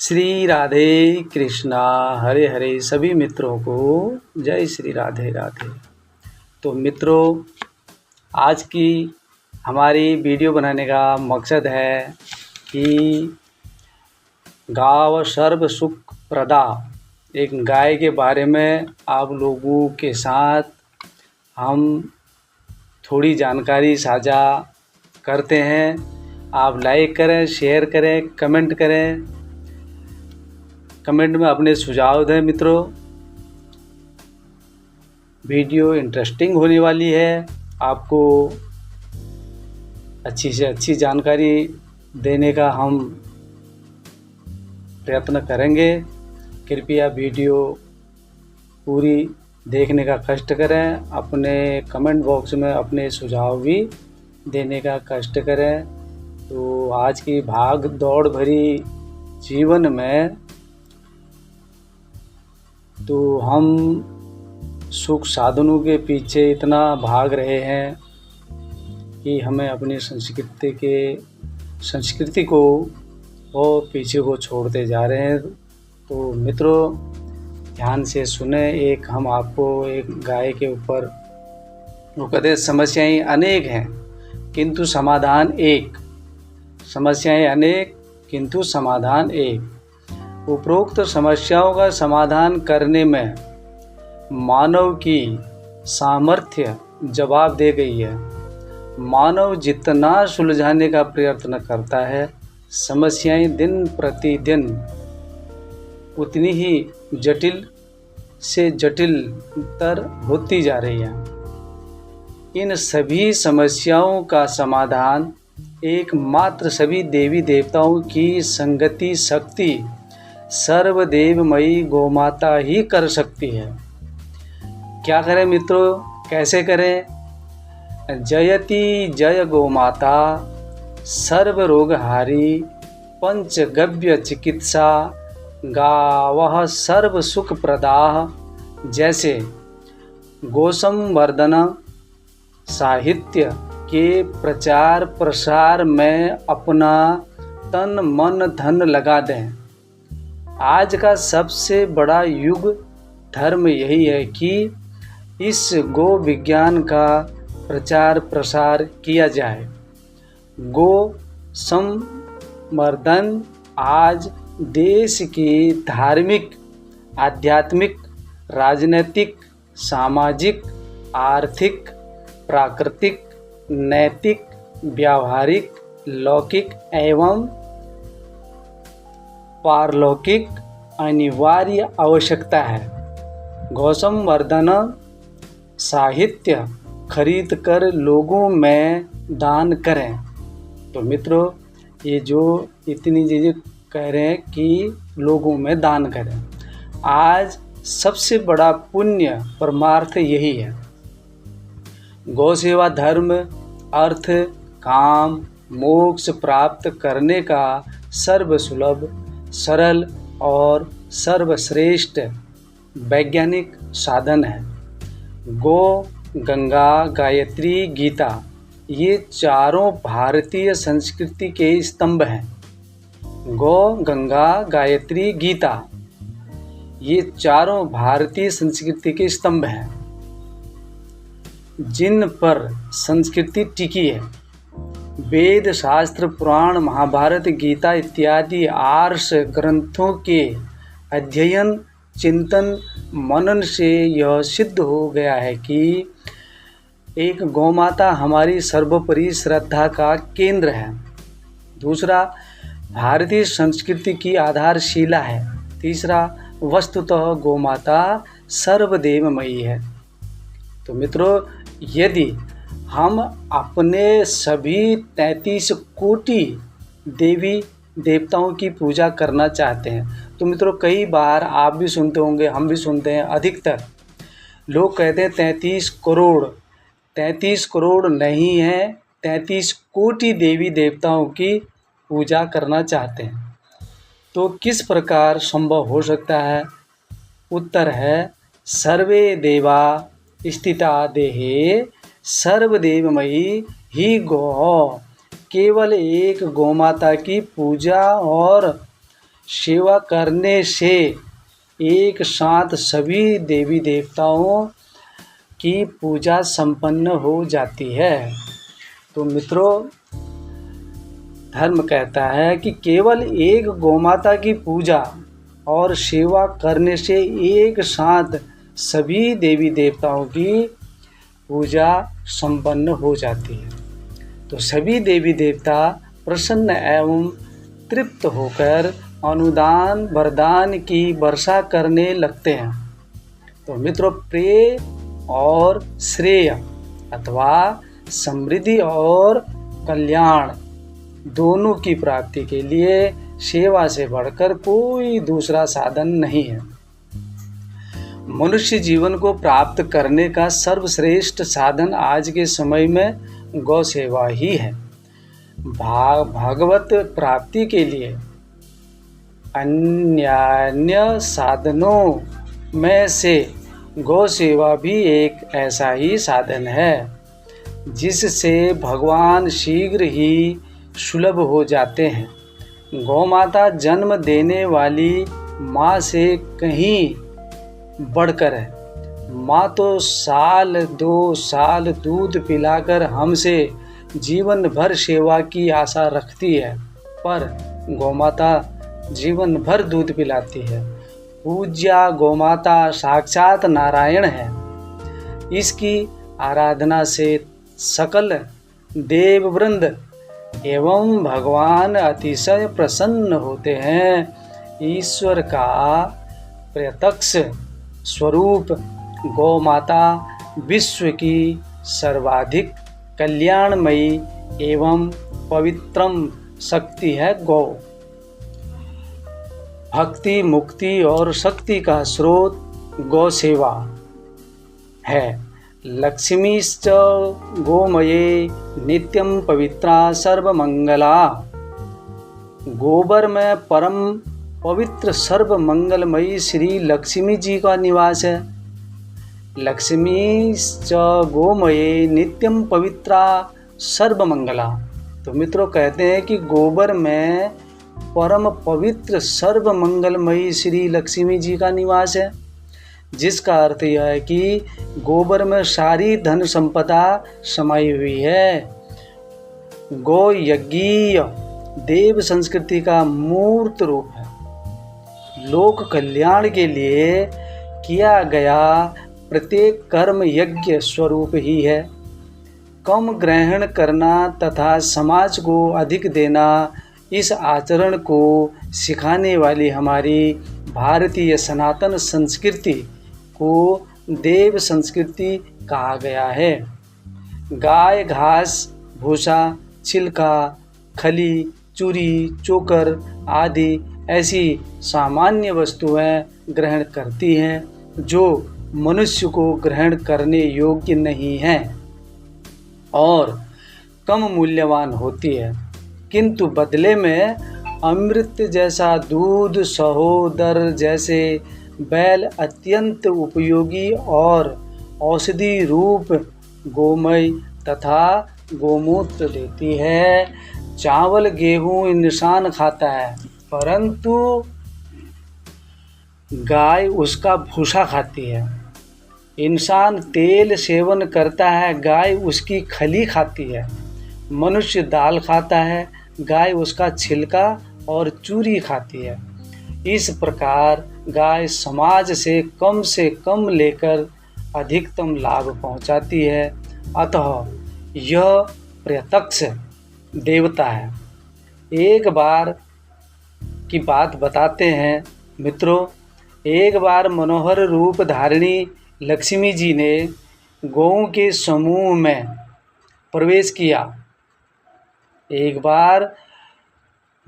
श्री राधे कृष्णा हरे हरे। सभी मित्रों को जय श्री राधे राधे। तो मित्रों, आज की हमारी वीडियो बनाने का मकसद है कि गाव सर्व सुख प्रदा, एक गाय के बारे में आप लोगों के साथ हम थोड़ी जानकारी साझा करते हैं। आप लाइक करें, शेयर करें, कमेंट करें, कमेंट में अपने सुझाव दें। मित्रों, वीडियो इंटरेस्टिंग होने वाली है, आपको अच्छी से अच्छी जानकारी देने का हम प्रयत्न करेंगे। कृपया वीडियो पूरी देखने का कष्ट करें, अपने कमेंट बॉक्स में अपने सुझाव भी देने का कष्ट करें। तो आज की भाग दौड़ भरी जीवन में तो हम सुख साधनों के पीछे इतना भाग रहे हैं कि हमें अपनी संस्कृति को और पीछे को छोड़ते जा रहे हैं। तो मित्रों, ध्यान से सुने। एक हम आपको एक गाय के ऊपर, वो कहते समस्याएं अनेक हैं किंतु समाधान एक। समस्याएं अनेक किंतु समाधान एक। उपरोक्त समस्याओं का समाधान करने में मानव की सामर्थ्य जवाब दे गई है। मानव जितना सुलझाने का प्रयत्न करता है, समस्याएं दिन प्रतिदिन उतनी ही जटिल से जटिलतर होती जा रही हैं। इन सभी समस्याओं का समाधान एकमात्र सभी देवी देवताओं की संगति शक्ति सर्वदेवमयी गोमाता ही कर सकती है। क्या करें मित्रों, कैसे करें? जयति जय गोमाता सर्वरोगहारी पंचगव्य चिकित्सा गावः सर्व सुख प्रदाः। जैसे गोसंवर्धन साहित्य के प्रचार प्रसार में अपना तन मन धन लगा दें। आज का सबसे बड़ा युग धर्म यही है कि इस गो विज्ञान का प्रचार प्रसार किया जाए। गो संवर्धन आज देश की धार्मिक, आध्यात्मिक, राजनीतिक, सामाजिक, आर्थिक, प्राकृतिक, नैतिक, व्यावहारिक, लौकिक एवं पारलौकिक अनिवार्य आवश्यकता है। गौसंवर्धन साहित्य खरीद कर लोगों में दान करें। तो मित्रों, ये जो इतनी चीज़ें कह रहे हैं कि लोगों में दान करें, आज सबसे बड़ा पुण्य परमार्थ यही है। गौ सेवा धर्म, अर्थ, काम, मोक्ष प्राप्त करने का सर्वसुलभ, सरल और सर्वश्रेष्ठ वैज्ञानिक साधन है। गो, गंगा, गायत्री, गीता, ये चारों भारतीय संस्कृति के स्तंभ हैं। गौ, गंगा, गायत्री, गीता, ये चारों भारतीय संस्कृति के स्तंभ हैं जिन पर संस्कृति टिकी है। वेद, शास्त्र, पुराण, महाभारत, गीता इत्यादि आर्ष ग्रंथों के अध्ययन, चिंतन, मनन से यह सिद्ध हो गया है कि एक गौमाता हमारी सर्वोपरि श्रद्धा का केंद्र है। दूसरा, भारतीय संस्कृति की आधारशिला है। तीसरा, वस्तुतः गौमाता सर्वदेवमयी है। तो मित्रों, यदि हम अपने सभी 33 कोटि देवी देवताओं की पूजा करना चाहते हैं, तो मित्रों कई बार आप भी सुनते होंगे, हम भी सुनते हैं, अधिकतर लोग कहते हैं 33 करोड़। 33 करोड़ नहीं है, 33 कोटि देवी देवताओं की पूजा करना चाहते हैं। तो किस प्रकार संभव हो सकता है? उत्तर है सर्वे देवा स्थिता देहे सर्वदेवमयी ही गौ। केवल एक गौमाता की पूजा और सेवा करने से एक साथ सभी देवी देवताओं की पूजा संपन्न हो जाती है। तो मित्रों, धर्म कहता है कि केवल एक गौमाता की पूजा और सेवा करने से एक साथ सभी देवी देवताओं की पूजा संपन्न हो जाती है। तो सभी देवी देवता प्रसन्न एवं तृप्त होकर अनुदान वरदान की वर्षा करने लगते हैं। तो मित्रों, प्रेय और श्रेय अथवा समृद्धि और कल्याण दोनों की प्राप्ति के लिए सेवा से बढ़कर कोई दूसरा साधन नहीं है। मनुष्य जीवन को प्राप्त करने का सर्वश्रेष्ठ साधन आज के समय में गौ सेवा ही है। भागवत प्राप्ति के लिए अन्य साधनों में से गौ सेवा भी एक ऐसा ही साधन है जिससे भगवान शीघ्र ही सुलभ हो जाते हैं। गौ माता जन्म देने वाली माँ से कहीं बढ़कर है। माँ तो साल 2 साल दूध पिलाकर हमसे जीवन भर सेवा की आशा रखती है, पर गौमाता जीवन भर दूध पिलाती है। पूज्या गौमाता साक्षात नारायण है। इसकी आराधना से सकल देववृंद एवं भगवान अतिशय प्रसन्न होते हैं। ईश्वर का प्रत्यक्ष स्वरूप गौ माता विश्व की सर्वाधिक कल्याणमयी एवं पवित्रम शक्ति है। गौ भक्ति, मुक्ति और शक्ति का स्रोत गौ सेवा है। लक्ष्मीश्च गोमये नित्यं पवित्रा सर्वमंगला। गोबर में परम पवित्र सर्वमंगलमयी श्री लक्ष्मी जी का निवास है। लक्ष्मीश्च गोमये नित्यं पवित्रा सर्वमंगला। तो मित्रों, कहते हैं कि गोबर में परम पवित्र सर्वमंगलमयी श्री लक्ष्मी जी का निवास है, जिसका अर्थ यह है कि गोबर में सारी धन संपदा समाई हुई है। गौ यज्ञीय देव संस्कृति का मूर्त रूप है। लोक कल्याण के लिए किया गया प्रत्येक कर्म यज्ञ स्वरूप ही है। कम ग्रहण करना तथा समाज को अधिक देना, इस आचरण को सिखाने वाली हमारी भारतीय सनातन संस्कृति को देव संस्कृति कहा गया है। गाय घास, भूसा, छिलका, खली, चूरी, चोकर आदि ऐसी सामान्य वस्तुएं ग्रहण करती हैं जो मनुष्य को ग्रहण करने योग्य नहीं हैं और कम मूल्यवान होती है, किंतु बदले में अमृत जैसा दूध, सहोदर जैसे बैल अत्यंत उपयोगी और औषधि रूप गोमय तथा गोमूत्र देती है। चावल गेहूं इंसान खाता है, परंतु गाय उसका भूसा खाती है। इंसान तेल सेवन करता है, गाय उसकी खली खाती है। मनुष्य दाल खाता है, गाय उसका छिलका और चूरी खाती है। इस प्रकार गाय समाज से कम लेकर अधिकतम लाभ पहुंचाती है। अतः यह प्रत्यक्ष देवता है। एक बार की बात बताते हैं मित्रों। एक बार मनोहर रूप धारिणी लक्ष्मी जी ने गौओं के समूह में प्रवेश किया। एक बार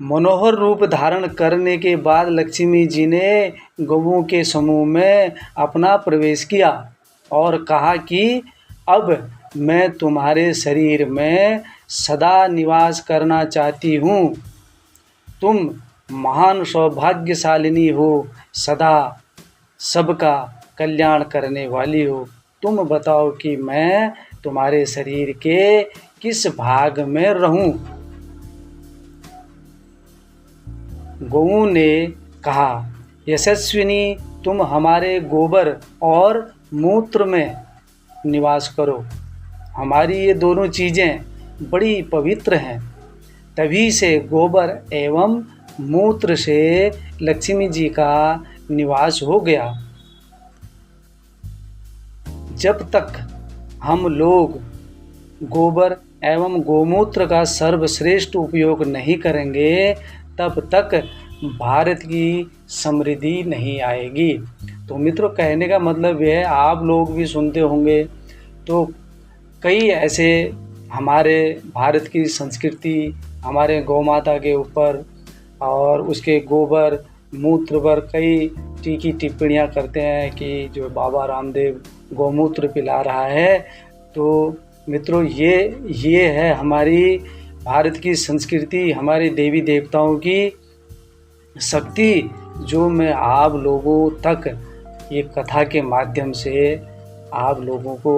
मनोहर रूप धारण करने के बाद लक्ष्मी जी ने गौओं के समूह में अपना प्रवेश किया और कहा कि अब मैं तुम्हारे शरीर में सदा निवास करना चाहती हूँ। तुम महान सौभाग्यशालिनी हो, सदा सबका कल्याण करने वाली हो। तुम बताओ कि मैं तुम्हारे शरीर के किस भाग में रहूं। गौओं ने कहा, यशस्विनी, तुम हमारे गोबर और मूत्र में निवास करो। हमारी ये दोनों चीज़ें बड़ी पवित्र हैं। तभी से गोबर एवं मूत्र से लक्ष्मी जी का निवास हो गया। जब तक हम लोग गोबर एवं गोमूत्र का सर्वश्रेष्ठ उपयोग नहीं करेंगे, तब तक भारत की समृद्धि नहीं आएगी। तो मित्रों, कहने का मतलब यह है, आप लोग भी सुनते होंगे, तो कई ऐसे हमारे भारत की संस्कृति हमारे गौ माता के ऊपर और उसके गोबर मूत्र पर कई टीकी टिप्पणियाँ करते हैं कि जो बाबा रामदेव गौमूत्र पिला रहा है। तो मित्रों, ये है हमारी भारत की संस्कृति, हमारे देवी देवताओं की शक्ति, जो मैं आप लोगों तक ये कथा के माध्यम से आप लोगों को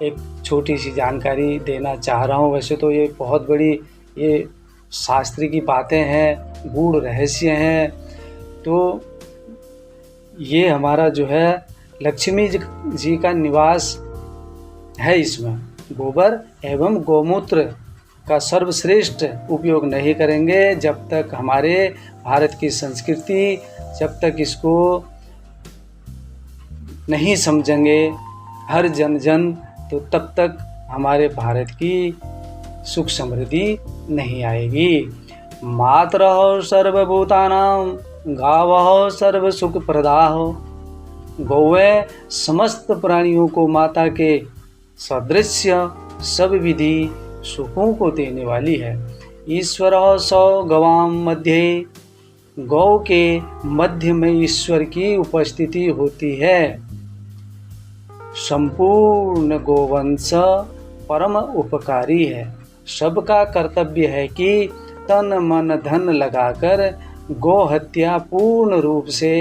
एक छोटी सी जानकारी देना चाह रहा हूँ। वैसे तो ये बहुत बड़ी ये शास्त्र की बातें हैं, गूढ़ रहस्य हैं। तो ये हमारा जो है लक्ष्मी जी का निवास है। इसमें गोबर एवं गोमूत्र का सर्वश्रेष्ठ उपयोग नहीं करेंगे जब तक हमारे भारत की संस्कृति, जब तक इसको नहीं समझेंगे हर जन, तो तब तक हमारे भारत की सुख समृद्धि नहीं आएगी। मातरः सर्वभूतानां गावः सर्व सुख प्रदाः। गौएं समस्त प्राणियों को माता के सदृश्य सब विधि सुखों को देने वाली है। ईश्वरः सौ गवां मध्ये। गौ के मध्य में ईश्वर की उपस्थिति होती है। संपूर्ण गोवंश परम उपकारी है। सबका कर्तव्य है कि तन मन धन लगाकर गौ हत्या पूर्ण रूप से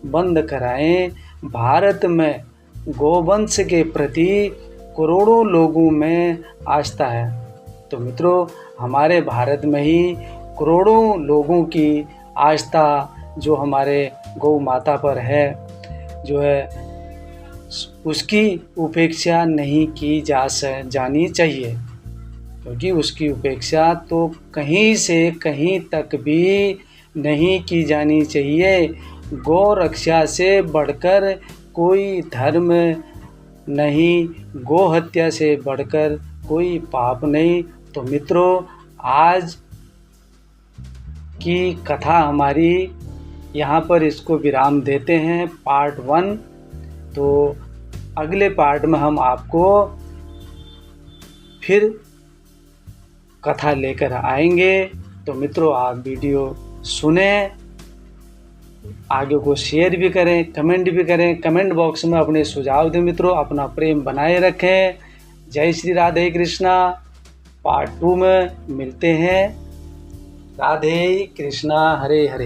बंद कराएं। भारत में गोवंश के प्रति करोड़ों लोगों में आस्था है। तो मित्रों, हमारे भारत में ही करोड़ों लोगों की आस्था जो हमारे गौ माता पर है, जो है उसकी उपेक्षा नहीं की जानी चाहिए, क्योंकि उसकी उपेक्षा तो कहीं से कहीं तक भी नहीं की जानी चाहिए। गौ रक्षा से बढ़कर कोई धर्म नहीं, गौ हत्या से बढ़कर कोई पाप नहीं। तो मित्रों, आज की कथा हमारी यहाँ पर इसको विराम देते हैं, पार्ट 1। तो अगले पार्ट में हम आपको फिर कथा लेकर आएंगे। तो मित्रों, आप वीडियो सुने, आगे को शेयर भी करें, कमेंट भी करें, कमेंट बॉक्स में अपने सुझाव दें। मित्रों, अपना प्रेम बनाए रखें। जय श्री राधे कृष्णा। पार्ट 2 में मिलते हैं। राधे कृष्णा, हरे हरे।